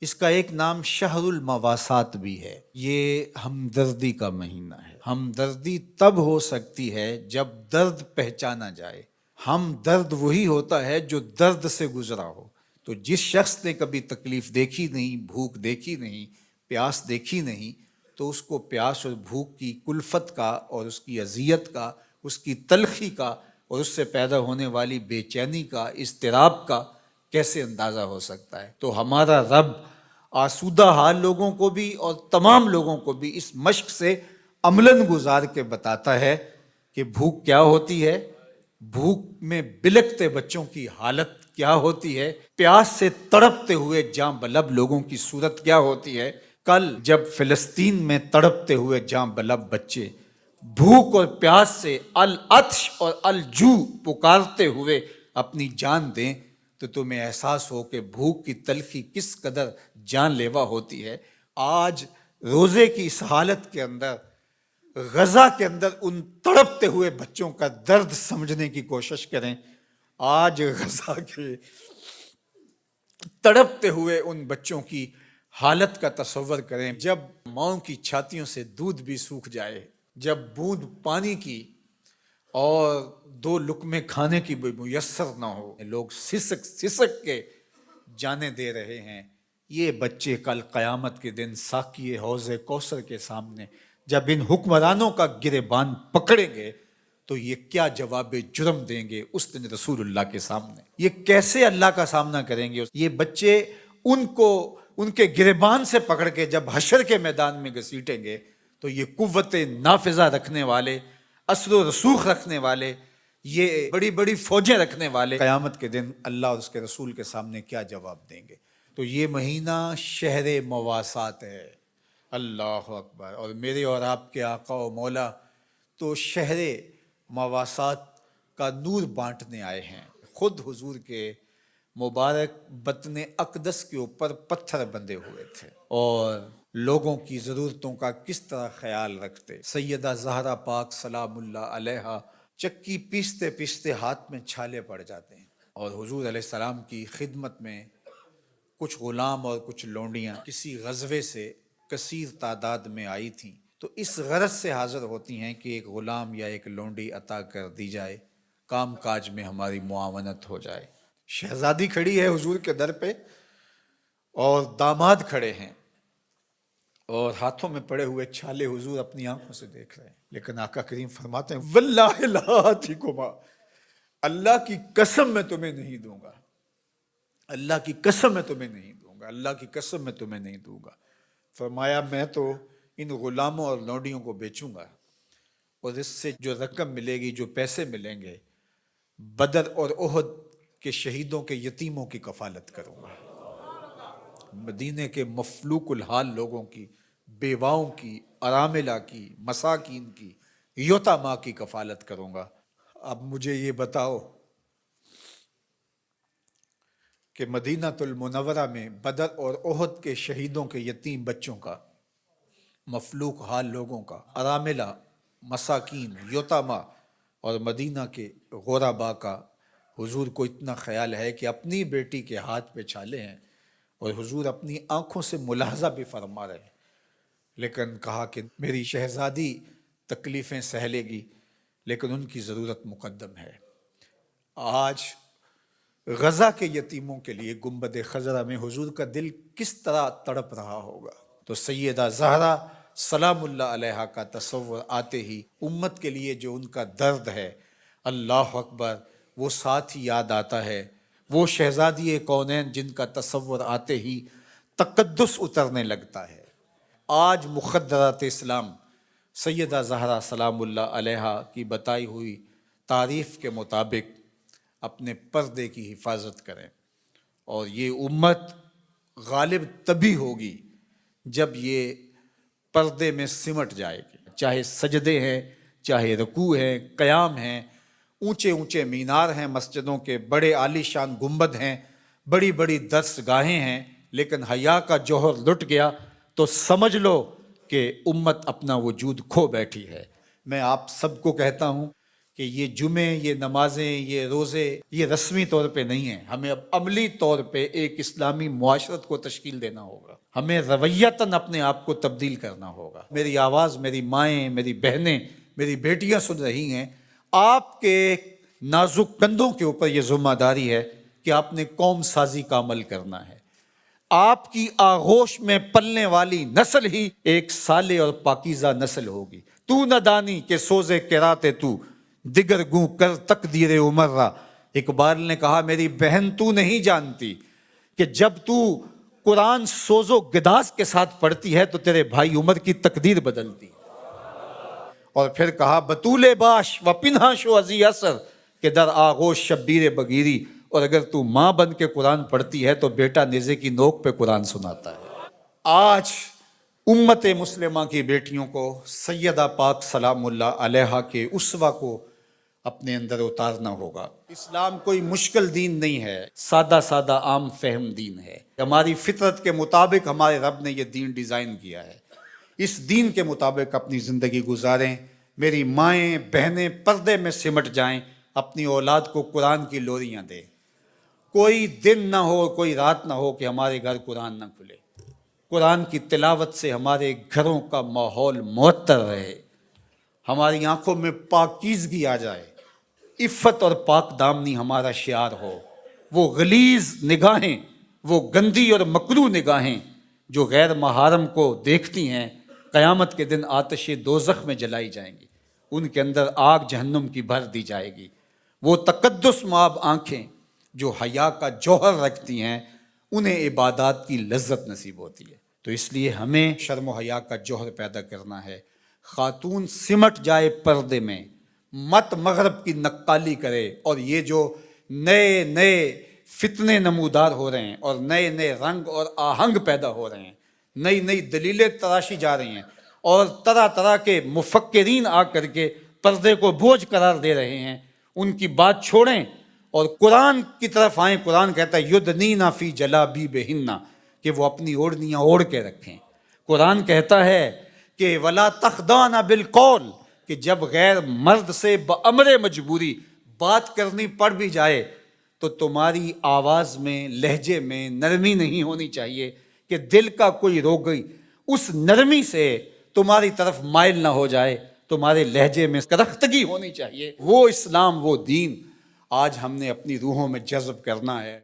اس کا ایک نام شہر المواسات بھی ہے۔ یہ ہمدردی کا مہینہ ہے۔ ہمدردی تب ہو سکتی ہے جب درد پہچانا جائے۔ ہم درد وہی ہوتا ہے جو درد سے گزرا ہو۔ تو جس شخص نے کبھی تکلیف دیکھی نہیں، بھوک دیکھی نہیں، پیاس دیکھی نہیں، تو اس کو پیاس اور بھوک کی کلفت کا اور اس کی اذیت کا، اس کی تلخی کا اور اس سے پیدا ہونے والی بے چینی کا، اضطراب کا کیسے اندازہ ہو سکتا ہے؟ تو ہمارا رب آسودہ حال لوگوں کو بھی اور تمام لوگوں کو بھی اس مشق سے عملاً گزار کے بتاتا ہے کہ بھوک کیا ہوتی ہے، بھوک میں بلکتے بچوں کی حالت کیا ہوتی ہے، پیاس سے تڑپتے ہوئے جاں بلب لوگوں کی صورت کیا ہوتی ہے۔ کل جب فلسطین میں تڑپتے ہوئے جاں بلب بچے بھوک اور پیاس سے العطش اور الجوع پکارتے ہوئے اپنی جان دیں تو تمہیں احساس ہو کہ بھوک کی تلخی کس قدر جان لیوا ہوتی ہے۔ آج روزے کی اس حالت کے اندر، غزہ کے اندر ان تڑپتے ہوئے بچوں کا درد سمجھنے کی کوشش کریں۔ آج غزہ کے تڑپتے ہوئے ان بچوں کی حالت کا تصور کریں، جب ماؤں کی چھاتیوں سے دودھ بھی سوکھ جائے، جب بوند پانی کی اور دو لقمے کھانے کی بھی میسر نہ ہو، لوگ سسک سسک کے جانے دے رہے ہیں۔ یہ بچے کل قیامت کے دن ساقی حوض کوثر کے سامنے جب ان حکمرانوں کا گریبان پکڑیں گے تو یہ کیا جواب جرم دیں گے اس دن رسول اللہ کے سامنے؟ یہ کیسے اللہ کا سامنا کریں گے؟ یہ بچے ان کو ان کے گریبان سے پکڑ کے جب حشر کے میدان میں گھسیٹیں گے تو یہ قوت نافذہ رکھنے والے، اثر و رسوخ رکھنے والے، یہ بڑی بڑی فوجیں رکھنے والے قیامت کے دن اللہ اور اس کے رسول کے سامنے کیا جواب دیں گے؟ تو یہ مہینہ شہر مواسات ہے۔ اللہ اکبر۔ اور میرے اور آپ کے آقا و مولا تو شہر مواسات کا نور بانٹنے آئے ہیں۔ خود حضور کے مبارک بطن اقدس کے اوپر پتھر بندھے ہوئے تھے اور لوگوں کی ضرورتوں کا کس طرح خیال رکھتے۔ سیدہ زہرا پاک سلام اللہ علیہا چکی پیستے پیستے ہاتھ میں چھالے پڑ جاتے ہیں اور حضور علیہ السلام کی خدمت میں کچھ غلام اور کچھ لونڈیاں کسی غزوے سے کثیر تعداد میں آئی تھیں، تو اس غرض سے حاضر ہوتی ہیں کہ ایک غلام یا ایک لونڈی عطا کر دی جائے، کام کاج میں ہماری معاونت ہو جائے۔ شہزادی کھڑی ہے حضور کے در پہ اور داماد کھڑے ہیں اور ہاتھوں میں پڑے ہوئے چھالے حضور اپنی آنکھوں سے دیکھ رہے ہیں، لیکن آقا کریم فرماتے ہیں واللہ لا آتیکما، اللہ کی قسم میں تمہیں نہیں دوں گا، اللہ کی قسم میں تمہیں نہیں دوں گا، اللہ کی قسم میں تمہیں نہیں دوں گا۔ فرمایا میں تو ان غلاموں اور لونڈیوں کو بیچوں گا اور اس سے جو رقم ملے گی، جو پیسے ملیں گے، بدر اور احد کے شہیدوں کے یتیموں کی کفالت کروں گا، مدینے کے مفلوق الحال لوگوں کی، بیواؤں کی، اراملہ کی، مساکین کی، یتاما کی کفالت کروں گا۔ اب مجھے یہ بتاؤ کہ مدینہ المنورہ میں بدر اور احد کے شہیدوں کے یتیم بچوں کا، مفلوق حال لوگوں کا، اراملہ، مساکین، یتاما اور مدینہ کے غربا کا حضور کو اتنا خیال ہے کہ اپنی بیٹی کے ہاتھ پہ چھالے ہیں اور حضور اپنی آنکھوں سے ملاحظہ بھی فرما رہے ہیں، لیکن کہا کہ میری شہزادی تکلیفیں سہ لے گی لیکن ان کی ضرورت مقدم ہے۔ آج غزہ کے یتیموں کے لیے گنبد خضرہ میں حضور کا دل کس طرح تڑپ رہا ہوگا۔ تو سیدہ زہرا سلام اللہ علیہا کا تصور آتے ہی امت کے لیے جو ان کا درد ہے، اللہ اکبر، وہ ساتھ ہی یاد آتا ہے۔ وہ شہزادی کونین جن کا تصور آتے ہی تقدس اترنے لگتا ہے۔ آج مخدرات اسلام سیدہ زہرا سلام اللہ علیہا کی بتائی ہوئی تعریف کے مطابق اپنے پردے کی حفاظت کریں، اور یہ امت غالب تبھی ہوگی جب یہ پردے میں سمٹ جائے گی، چاہے سجدے ہیں، چاہے رکوع ہیں، قیام ہیں، اونچے اونچے مینار ہیں مسجدوں کے، بڑے عالی شان گنبد ہیں، بڑی بڑی درس گاہیں ہیں، لیکن حیا کا جوہر لٹ گیا تو سمجھ لو کہ امت اپنا وجود کھو بیٹھی ہے۔ میں آپ سب کو کہتا ہوں کہ یہ جمعے، یہ نمازیں، یہ روزے، یہ رسمی طور پہ نہیں ہیں. ہمیں اب عملی طور پہ ایک اسلامی معاشرت کو تشکیل دینا ہوگا. ہمیں رویتاً اپنے آپ کو تبدیل کرنا ہوگا. میری آواز میری مائیں، میری بہنیں، میری بیٹیاں سن رہی ہیں. آپ کے نازک کندھوں کے اوپر یہ ذمہ داری ہے کہ آپ نے قوم سازی کا عمل کرنا ہے. آپ کی آغوش میں پلنے والی نسل ہی ایک صالح اور پاکیزہ نسل ہوگی. تو نہ دانی کہ سوزے کراتے تو دیگر گوں کر تقدیر عمر را. اقبال نے کہا میری بہن تو نہیں جانتی کہ جب تو قرآن سوز و گداز کے ساتھ پڑھتی ہے تو تیرے بھائی عمر کی تقدیر بدلتی. اور پھر کہا بطول باش و پنہا شو ازی اثر کہ در آغوش شبیر بگیری. اور اگر تو ماں بن کے قرآن پڑھتی ہے تو بیٹا نیزے کی نوک پہ قرآن سناتا ہے. آج امت مسلمہ کی بیٹیوں کو سیدہ پاک سلام اللہ علیہا کے اسوہ کو اپنے اندر اتارنا ہوگا. اسلام کوئی مشکل دین نہیں ہے، سادہ سادہ عام فہم دین ہے. ہماری فطرت کے مطابق ہمارے رب نے یہ دین ڈیزائن کیا ہے. اس دین کے مطابق اپنی زندگی گزاریں. میری مائیں بہنیں پردے میں سمٹ جائیں، اپنی اولاد کو قرآن کی لوریاں دیں. کوئی دن نہ ہو، کوئی رات نہ ہو کہ ہمارے گھر قرآن نہ کھلے. قرآن کی تلاوت سے ہمارے گھروں کا ماحول معطر رہے، ہماری آنکھوں میں پاکیزگی آ جائے، عفت اور پاک دامنی ہمارا شعار ہو. وہ غلیظ نگاہیں، وہ گندی اور مکروہ نگاہیں جو غیر محارم کو دیکھتی ہیں، قیامت کے دن آتش دوزخ میں جلائی جائیں گی. ان کے اندر آگ جہنم کی بھر دی جائے گی. وہ تقدس مآب آنکھیں جو حیا کا جوہر رکھتی ہیں، انہیں عبادات کی لذت نصیب ہوتی ہے. تو اس لیے ہمیں شرم و حیا کا جوہر پیدا کرنا ہے. خاتون سمٹ جائے پردے میں، مت مغرب کی نقالی کرے. اور یہ جو نئے نئے فتنے نمودار ہو رہے ہیں اور نئے نئے رنگ اور آہنگ پیدا ہو رہے ہیں، نئی نئی دلیلیں تراشی جا رہی ہیں اور طرح طرح کے مفکرین آ کر کے پردے کو بوجھ قرار دے رہے ہیں، ان کی بات چھوڑیں اور قرآن کی طرف آئیں. قرآن کہتا ہے یدنینا فی جلابیبہن کہ وہ اپنی اوڑھنیاں اوڑھ کے رکھیں. قرآن کہتا ہے کہ ولا تخضعن بالقول کہ جب غیر مرد سے بامر مجبوری بات کرنی پڑ بھی جائے تو تمہاری آواز میں، لہجے میں نرمی نہیں ہونی چاہیے کہ دل کا کوئی روگی اس نرمی سے تمہاری طرف مائل نہ ہو جائے. تمہارے لہجے میں کرختگی ہونی چاہیے. وہ اسلام، وہ دین آج ہم نے اپنی روحوں میں جذب کرنا ہے.